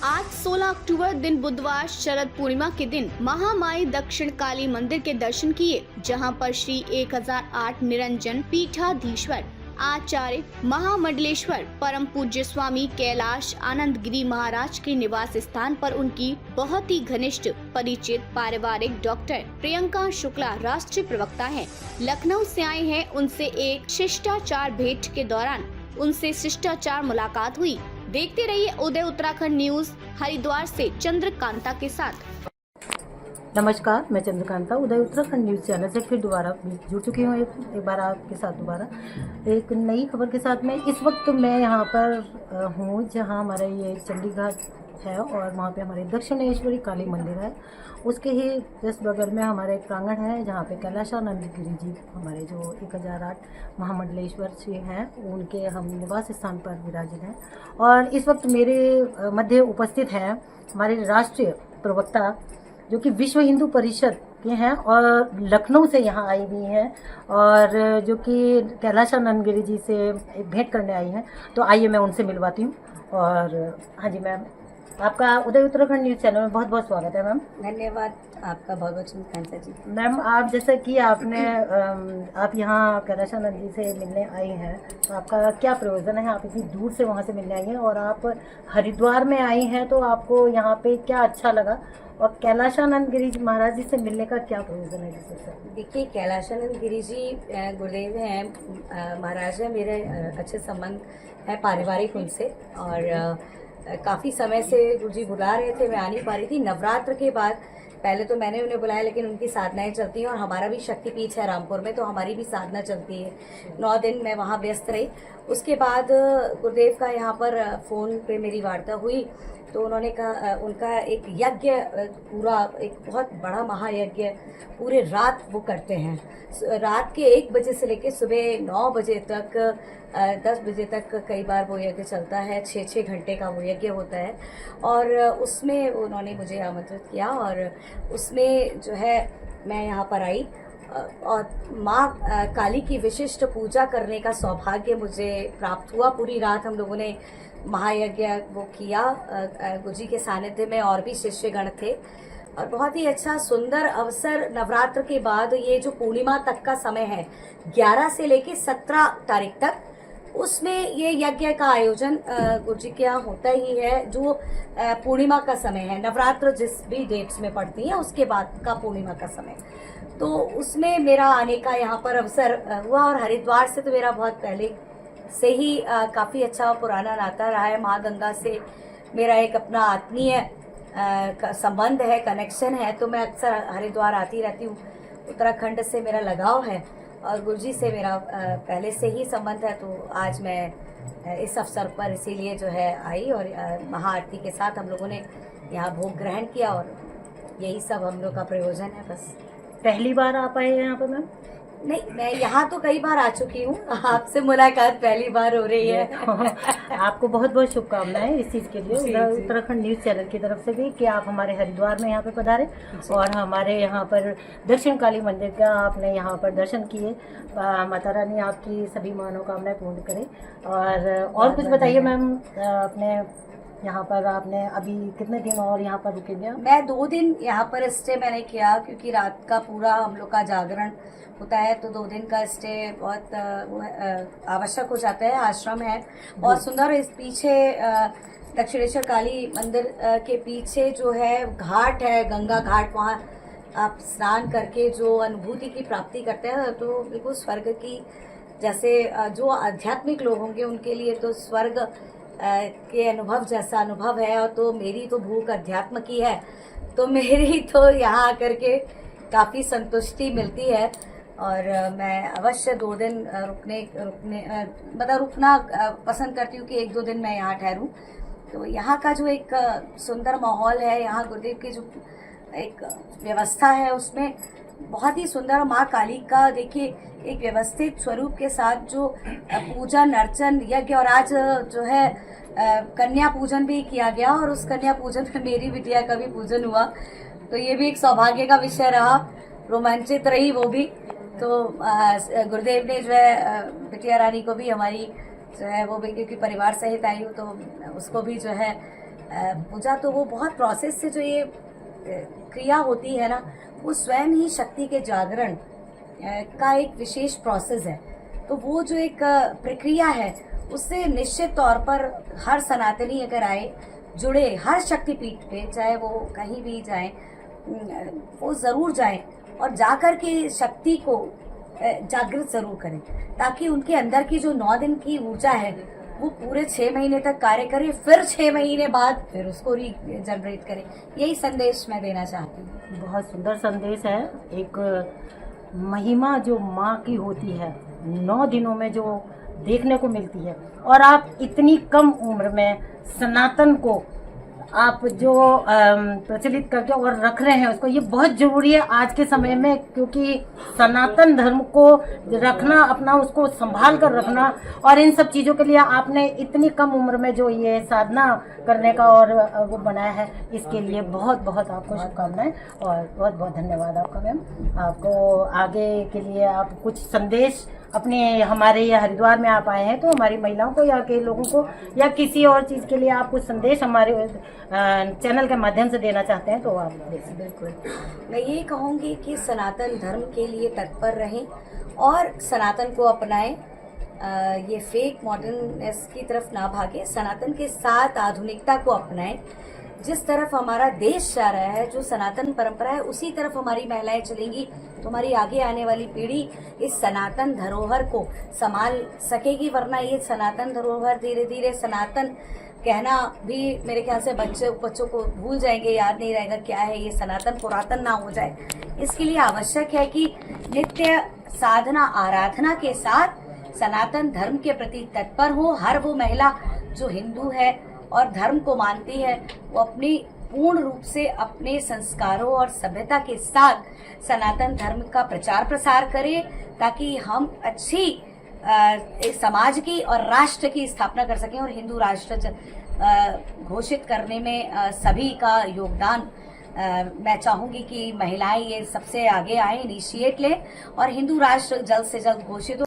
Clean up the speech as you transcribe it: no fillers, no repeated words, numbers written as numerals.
आज 16 अक्टूबर दिन बुधवार शरद पूर्णिमा के दिन महामाई दक्षिण काली मंदिर के दर्शन किए, जहां पर श्री 1008 निरंजन पीठाधीश्वर आचार्य महामंडलेश्वर परम पूज्य स्वामी कैलाश आनंद गिरी महाराज के निवास स्थान पर उनकी बहुत ही घनिष्ठ परिचित पारिवारिक डॉक्टर प्रियंका शुक्ला राष्ट्रीय प्रवक्ता हैं, लखनऊ से आए हैं। उनसे एक शिष्टाचार भेंट के दौरान उनसे शिष्टाचार मुलाकात हुई। देखते रहिए उदय उत्तराखंड न्यूज हरिद्वार से चंद्रकांता के साथ। नमस्कार, मैं चंद्रकांता उदय उत्तराखंड न्यूज़ चैनल से फिर दोबारा जुड़ चुकी हूँ एक बार आपके साथ दोबारा एक नई खबर के साथ। में इस वक्त मैं यहाँ पर हूँ जहाँ हमारा ये चंडीघाट है और वहाँ पे हमारे दक्षिणेश्वरी काली मंदिर है। उसके ही जस्ट बगल में हमारा एक प्रांगण है जहाँ पे कैलाशानंद गिरी जी हमारे जो 1008 महामंडलेश्वर जी हैं उनके हम निवास स्थान पर विराजित हैं। और इस वक्त मेरे मध्य उपस्थित हैं हमारे राष्ट्रीय प्रवक्ता जो कि विश्व हिंदू परिषद के हैं और लखनऊ से यहाँ आई हुई हैं और जो कि कैलाशानंद गिरी जी से भेंट करने आई हैं। तो आइए मैं उनसे मिलवाती हूँ। और हाँ जी मैम, आपका उदय उत्तराखंड न्यूज़ चैनल में बहुत बहुत स्वागत है मैम। धन्यवाद आपका बहुत बहुत चंद्रकांता जी। मैम, आप जैसा कि आपने आप यहाँ कैलाशानंद जी से मिलने आई हैं, तो आपका क्या प्रयोजन है? आप इतनी दूर से वहाँ से मिलने आई हैं और आप हरिद्वार में आई हैं, तो आपको यहाँ पे क्या अच्छा लगा और कैलाशानंद गिरी महाराज जी से मिलने का क्या प्रयोजन है? जिससे देखिए, कैलाशानंद गिरी जी गुरुदेव हैं, महाराज है, मेरे अच्छे संबंध है पारिवारिक उनसे। और काफ़ी समय से गुरुजी बुला रहे थे, मैं आ नहीं पा रही थी। नवरात्र के बाद पहले तो मैंने उन्हें बुलाया, लेकिन उनकी साधनाएं चलती हैं और हमारा भी शक्तिपीठ है रामपुर में, तो हमारी भी साधना चलती है। 9 दिन मैं वहाँ व्यस्त रही। उसके बाद गुरुदेव का यहाँ पर फ़ोन पे मेरी वार्ता हुई, तो उन्होंने कहा उनका एक यज्ञ पूरा एक बहुत बड़ा महायज्ञ पूरे रात वो करते हैं। रात के 1 बजे से लेकर सुबह 9 बजे तक 10 बजे तक कई बार वो यज्ञ चलता है। 6-6 घंटे का वो यज्ञ होता है और उसमें उन्होंने मुझे आमंत्रित किया और उसमें जो है मैं यहाँ पर आई और माँ काली की विशिष्ट पूजा करने का सौभाग्य मुझे प्राप्त हुआ। पूरी रात हम लोगों ने महायज्ञ वो किया गुरुजी के सानिध्य में, और भी शिष्यगण थे और बहुत ही अच्छा सुंदर अवसर। नवरात्र के बाद ये जो पूर्णिमा तक का समय है 11 से लेके 17 तारीख तक, उसमें ये यज्ञ का आयोजन गुरुजी के यहाँ होता ही है। जो पूर्णिमा का समय है, नवरात्र जिस भी डेट्स में पड़ती है उसके बाद का पूर्णिमा का समय, तो उसमें मेरा आने का यहाँ पर अवसर हुआ। और हरिद्वार से तो मेरा बहुत पहले से ही काफ़ी अच्छा पुराना नाता रहा है। माँ गंगा से मेरा एक अपना आत्मीय संबंध है, कनेक्शन है, तो मैं अक्सर हरिद्वार आती रहती हूँ। उत्तराखंड से मेरा लगाव है और गुरुजी से मेरा पहले से ही संबंध है। तो आज मैं इस अवसर पर इसीलिए जो है आई और महाआरती के साथ हम लोगों ने यहाँ भोग ग्रहण किया और यही सब हम लोग का प्रयोजन है। बस पहली बार आप आए हैं यहाँ पर मैम? नहीं, मैं यहाँ तो कई बार आ चुकी हूँ, आपसे मुलाकात पहली बार हो रही है। आपको बहुत बहुत शुभकामनाएं इस चीज़ के लिए उत्तराखंड न्यूज़ चैनल की तरफ से भी कि आप हमारे हरिद्वार में यहाँ पे पधारे और हमारे यहाँ पर दक्षिण काली मंदिर का आपने यहाँ पर दर्शन किए। माता रानी आपकी सभी मनोकामनाएं पूर्ण करे। और कुछ बताइए मैम, अपने यहाँ पर आपने अभी कितने दिन और यहाँ पर रुकेंगे? मैं 2 दिन यहाँ पर स्टे मैंने किया, क्योंकि रात का पूरा हम लोग का जागरण होता है, तो 2 दिन का स्टे बहुत आवश्यक हो जाता है। आश्रम है और सुंदर, इस पीछे दक्षिणेश्वर काली मंदिर के पीछे जो है घाट है, गंगा घाट, वहाँ आप स्नान करके जो अनुभूति की प्राप्ति करते हैं तो बिल्कुल स्वर्ग की जैसे, जो आध्यात्मिक लोग होंगे उनके लिए तो स्वर्ग के अनुभव जैसा अनुभव है। और तो मेरी तो भूख अध्यात्म की है, तो मेरी तो यहाँ आकर के काफ़ी संतुष्टि मिलती है और मैं अवश्य 2 दिन रुकना पसंद करती हूँ कि 1-2 दिन मैं यहाँ ठहरूँ। तो यहाँ का जो एक सुंदर माहौल है, यहाँ गुरुदेव की जो एक व्यवस्था है उसमें बहुत ही सुंदर। माँ काली का देखिए एक व्यवस्थित स्वरूप के साथ जो पूजन अर्चन यज्ञ, और आज जो है कन्या पूजन भी किया गया और उस कन्या पूजन में मेरी बिटिया का भी पूजन हुआ, तो ये भी एक सौभाग्य का विषय रहा। रोमांचित रही वो भी। तो गुरुदेव ने जो है बिटिया रानी को भी हमारी जो है वो भी, क्योंकि परिवार सहित आई हूँ तो उसको भी जो है पूजा तो वो बहुत प्रोसेस से जो ये क्रिया होती है ना, वो स्वयं ही शक्ति के जागरण का एक विशेष प्रोसेस है। तो वो जो एक प्रक्रिया है, उससे निश्चित तौर पर हर सनातनी अगर आए, जुड़े हर शक्तिपीठ पे, चाहे वो कहीं भी जाए, वो जरूर जाएं और जाकर के शक्ति को जागृत जरूर करें, ताकि उनके अंदर की जो 9 दिन की ऊर्जा है वो पूरे 6 महीने तक कार्य करे, फिर 6 महीने बाद फिर उसको रीजनरेट करे। यही संदेश मैं देना चाहती हूँ। बहुत सुंदर संदेश है। एक महिमा जो माँ की होती है 9 दिनों में जो देखने को मिलती है, और आप इतनी कम उम्र में सनातन को आप जो प्रचलित करके और रख रहे हैं उसको, ये बहुत जरूरी है आज के समय में, क्योंकि सनातन धर्म को रखना, अपना उसको संभाल कर रखना, और इन सब चीज़ों के लिए आपने इतनी कम उम्र में जो ये साधना करने का और वो बनाया है, इसके लिए बहुत बहुत आपको शुभकामनाएं और बहुत बहुत धन्यवाद आपका मैम। आपको आगे के लिए आप कुछ संदेश अपने हमारे ये हरिद्वार में आप आए हैं तो हमारी महिलाओं को या के लोगों को या किसी और चीज़ के लिए आप कुछ संदेश हमारे चैनल के माध्यम से देना चाहते हैं तो आप दे सकते हैं। बिल्कुल, मैं ये कहूँगी कि सनातन धर्म के लिए तत्पर रहें और सनातन को अपनाएं। ये फेक मॉडर्ननेस की तरफ ना भागे, सनातन के साथ आधुनिकता को अपनाएं। जिस तरफ हमारा देश जा रहा है, जो सनातन परंपरा है, उसी तरफ हमारी महिलाएं चलेंगी तो हमारी आगे आने वाली पीढ़ी इस सनातन धरोहर को संभाल सकेगी। वरना ये सनातन धरोहर धीरे धीरे सनातन कहना भी मेरे ख्याल से बच्चों को भूल जाएंगे, याद नहीं रहेगा क्या है ये सनातन, पुरातन ना हो जाए। इसके लिए आवश्यक है कि नित्य साधना आराधना के साथ सनातन धर्म के प्रति तत्पर हो। हर वो महिला जो हिंदू है और धर्म को मानती है, वो अपनी पूर्ण रूप से अपने संस्कारों और सभ्यता के साथ सनातन धर्म का प्रचार प्रसार करे, ताकि हम अच्छी एक समाज की और राष्ट्र की स्थापना कर सकें और हिंदू राष्ट्र घोषित करने में सभी का योगदान। मैं चाहूंगी कि महिलाएं ये सबसे आगे आए, इनिशिएट लें और हिंदू राष्ट्र जल्द से जल्द घोषित हो।